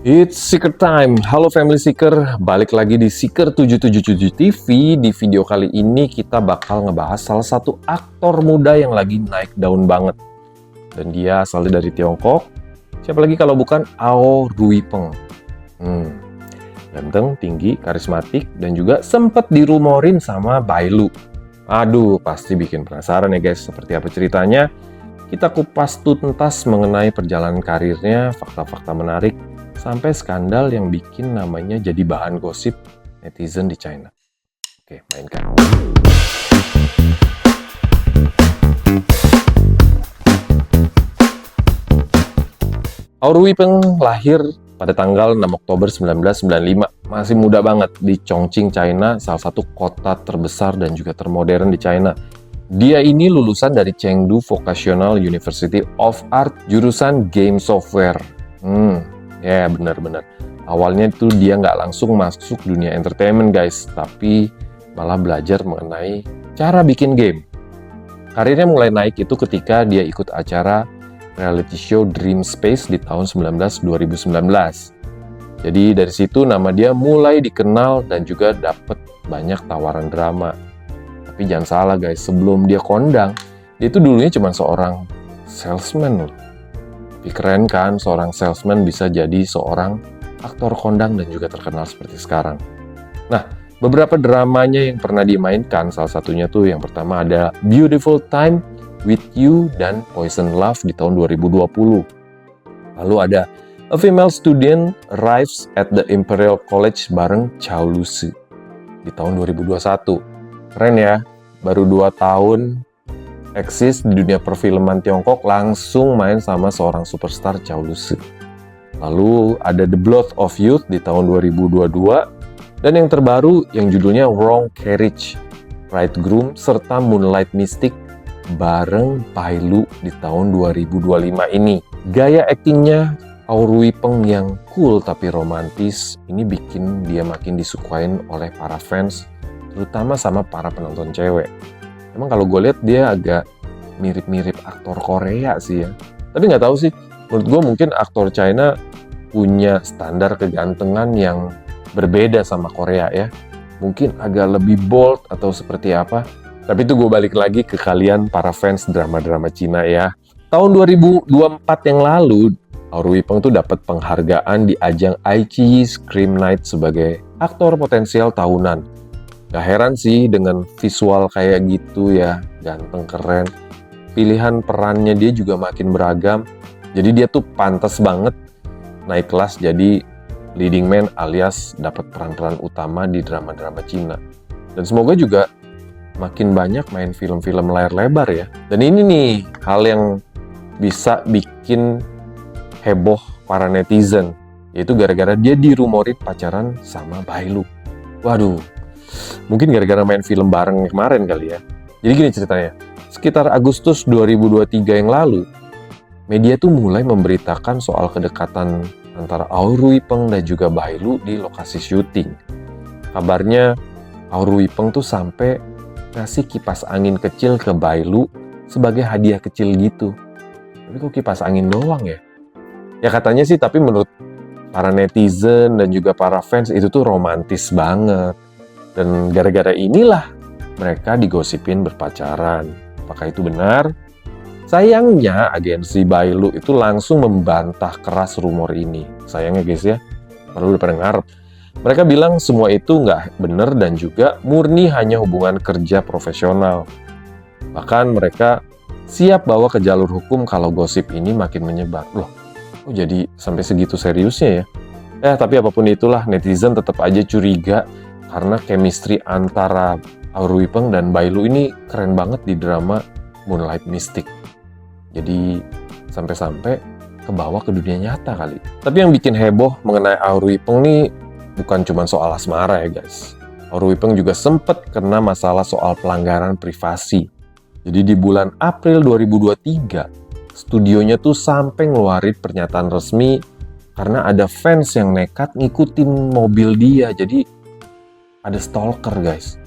It's Seeker Time. Halo Family Seeker, balik lagi di Seeker 777 TV. Di video kali ini kita bakal ngebahas salah satu aktor muda yang lagi naik daun banget. Dan dia asalnya dari Tiongkok. Siapa lagi kalau bukan Ao Rui Peng. Ganteng, tinggi, karismatik, dan juga sempat dirumorin sama Bai Lu. Aduh, pasti bikin penasaran ya guys, seperti apa ceritanya. Kita kupas tuntas mengenai perjalanan karirnya, fakta-fakta menarik, sampai skandal yang bikin namanya jadi bahan gosip netizen di China. Oke, mainkan. Ao Rui Peng lahir pada tanggal 6 Oktober 1995. Masih muda banget di Chongqing, China, salah satu kota terbesar dan juga termodern di China. Dia ini lulusan dari Chengdu Vocational University of Art, jurusan Game Software. Ya, benar-benar. Awalnya itu dia nggak langsung masuk dunia entertainment, guys. Tapi malah belajar mengenai cara bikin game. Karirnya mulai naik itu ketika dia ikut acara reality show Dream Space di tahun 2019. Jadi dari situ nama dia mulai dikenal dan juga dapat banyak tawaran drama. Tapi jangan salah guys, sebelum dia kondang, dia itu dulunya cuma seorang salesman loh. Tapi keren kan, seorang salesman bisa jadi seorang aktor kondang dan juga terkenal seperti sekarang. Nah, beberapa dramanya yang pernah dimainkan, salah satunya tuh yang pertama ada Beautiful Time with You dan Poison Love di tahun 2020. Lalu ada A Female Student Arrives at the Imperial College bareng Chow Lusi di tahun 2021. Keren ya, baru 2 tahun eksis di dunia perfilman Tiongkok langsung main sama seorang superstar Chow Lusi. Lalu ada The Blood of Youth di tahun 2022 dan yang terbaru yang judulnya Wrong Carriage, Bridegroom serta Moonlight Mystic bareng Bai Lu di tahun 2025 ini. Gaya aktingnya Ao Rui Peng yang cool tapi romantis ini bikin dia makin disukain oleh para fans, terutama sama para penonton cewek. Emang kalau gue lihat dia agak mirip-mirip aktor Korea sih ya. Tapi nggak tahu sih, menurut gue mungkin aktor China punya standar kegantengan yang berbeda sama Korea ya. Mungkin agak lebih bold atau seperti apa. Tapi itu gue balik lagi ke kalian para fans drama-drama Cina ya. Tahun 2024 yang lalu, Ao Rui Peng tuh dapat penghargaan di ajang iQIYI Scream Night sebagai aktor potensial tahunan. Gak heran sih dengan visual kayak gitu ya, ganteng, keren. Pilihan perannya dia juga makin beragam. Jadi dia tuh pantas banget naik kelas jadi leading man alias dapat peran-peran utama di drama-drama Cina. Dan semoga juga makin banyak main film-film layar lebar ya. Dan ini nih hal yang bisa bikin heboh para netizen. Yaitu gara-gara dia dirumorin pacaran sama Bai Lu. Waduh, mungkin gara-gara main film bareng kemarin kali ya. Jadi gini ceritanya, sekitar Agustus 2023 yang lalu, media tuh mulai memberitakan soal kedekatan antara Ao Rui Peng dan juga Bai Lu di lokasi syuting. Kabarnya Ao Rui Peng tuh sampai ngasih kipas angin kecil ke Bai Lu sebagai hadiah kecil gitu. Tapi kok kipas angin doang ya? Ya katanya sih, tapi menurut para netizen dan juga para fans itu tuh romantis banget. Dan gara-gara inilah mereka digosipin berpacaran. Apakah itu benar? Sayangnya agensi Bai Lu itu langsung membantah keras rumor ini. Sayangnya guys ya, baru pada ngarep. Mereka bilang semua itu nggak benar dan juga murni hanya hubungan kerja profesional. Bahkan mereka siap bawa ke jalur hukum kalau gosip ini makin menyebar. Loh, jadi sampai segitu seriusnya ya? Tapi apapun itulah, netizen tetap aja curiga karena chemistry antara Ao Rui Peng dan Bai Lu ini keren banget di drama Moonlight Mystic. Jadi sampai-sampai kebawa ke dunia nyata kali. Tapi yang bikin heboh mengenai Ao Rui Peng nih bukan cuma soal asmara ya guys. Ao Rui Peng juga sempat kena masalah soal pelanggaran privasi. Jadi di bulan April 2023, studionya tuh sampai ngeluarin pernyataan resmi karena ada fans yang nekat ngikutin mobil dia. Jadi ada stalker guys,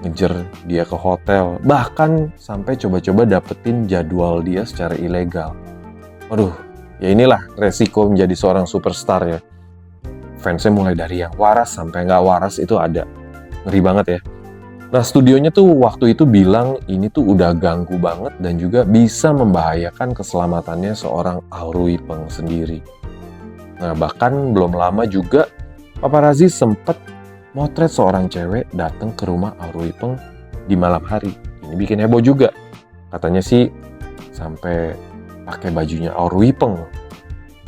ngejar dia ke hotel, bahkan sampai coba-coba dapetin jadwal dia secara ilegal. Waduh, ya inilah resiko menjadi seorang superstar ya. fansnya mulai dari yang waras sampai nggak waras itu ada. Ngeri banget ya. Nah, studionya tuh waktu itu bilang ini tuh udah ganggu banget dan juga bisa membahayakan keselamatannya seorang Aurui Peng sendiri. Nah, bahkan belum lama juga paparazzi sempat motret seorang cewek datang ke rumah Aurui Peng di malam hari. Ini bikin heboh juga. Katanya sih sampai pakai bajunya Aurui Peng.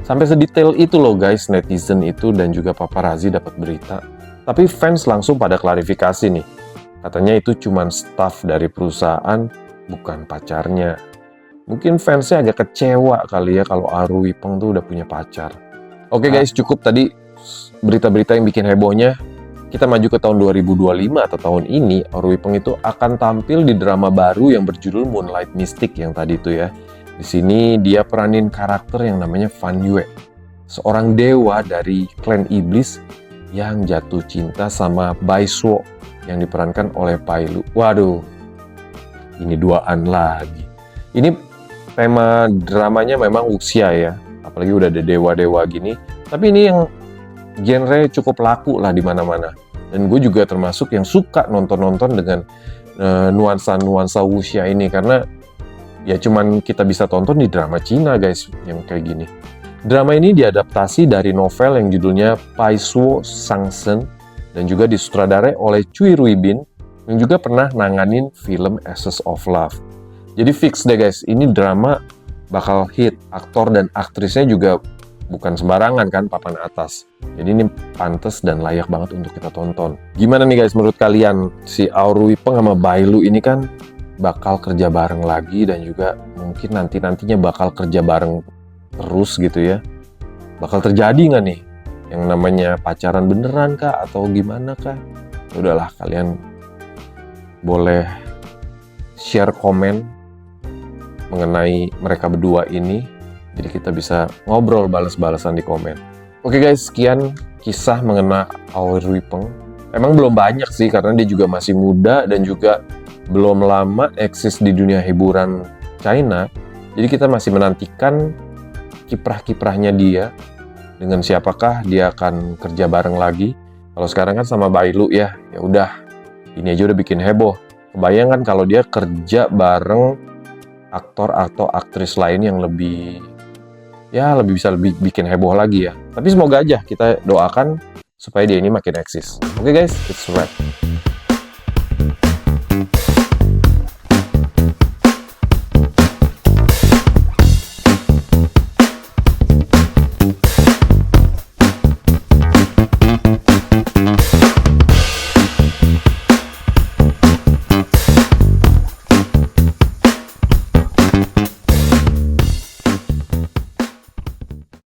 Sampai sedetail itu loh guys, netizen itu dan juga paparazzi dapat berita. Tapi fans langsung pada klarifikasi nih. Katanya itu cuma staff dari perusahaan, bukan pacarnya. Mungkin fansnya agak kecewa kali ya kalau Aurui Peng tuh udah punya pacar. Oke guys, cukup tadi berita-berita yang bikin hebohnya. Kita maju ke tahun 2025 atau tahun ini, Aurui Peng itu akan tampil di drama baru yang berjudul Moonlight Mystic yang tadi itu ya. Di sini dia peranin karakter yang namanya Fan Yue, seorang dewa dari klan iblis yang jatuh cinta sama Bai Suo yang diperankan oleh Pai Lu. Waduh, ini duaan lagi. Ini tema dramanya memang wuxia ya, apalagi udah ada dewa-dewa gini. Tapi ini yang genre cukup laku lah di mana-mana. Dan gue juga termasuk yang suka nonton-nonton dengan nuansa-nuansa wuxia ini karena ya cuman kita bisa tonton di drama Cina guys yang kayak gini. Drama ini diadaptasi dari novel yang judulnya Pai Suo Sangsen dan juga disutradarai oleh Cui Ruibin yang juga pernah nanganin film Ashes of Love. Jadi fix deh guys, ini drama bakal hit. Aktor dan aktrisnya juga bukan sembarangan kan, papan atas. Jadi ini pantas dan layak banget untuk kita tonton. Gimana nih guys menurut kalian? Si Aurui Peng sama Bai Lu ini kan bakal kerja bareng lagi dan juga mungkin nantinya bakal kerja bareng terus gitu ya. Bakal terjadi nggak nih yang namanya pacaran beneran kah atau gimana kah? Udahlah, kalian boleh share komen mengenai mereka berdua ini, jadi kita bisa ngobrol balas-balasan di komen. Oke guys, sekian kisah mengenai Aurui Peng. Emang belum banyak sih karena dia juga masih muda dan juga belum lama eksis di dunia hiburan China. Jadi kita masih menantikan kiprah-kiprahnya dia. Dengan siapakah dia akan kerja bareng lagi? Kalau sekarang kan sama Bai Lu ya, ya udah, ini aja udah bikin heboh. Kebayang kan kalau dia kerja bareng aktor atau aktris lain yang lebih bisa bikin heboh lagi ya. Tapi semoga aja kita doakan supaya dia ini makin eksis. Oke guys, it's a wrap.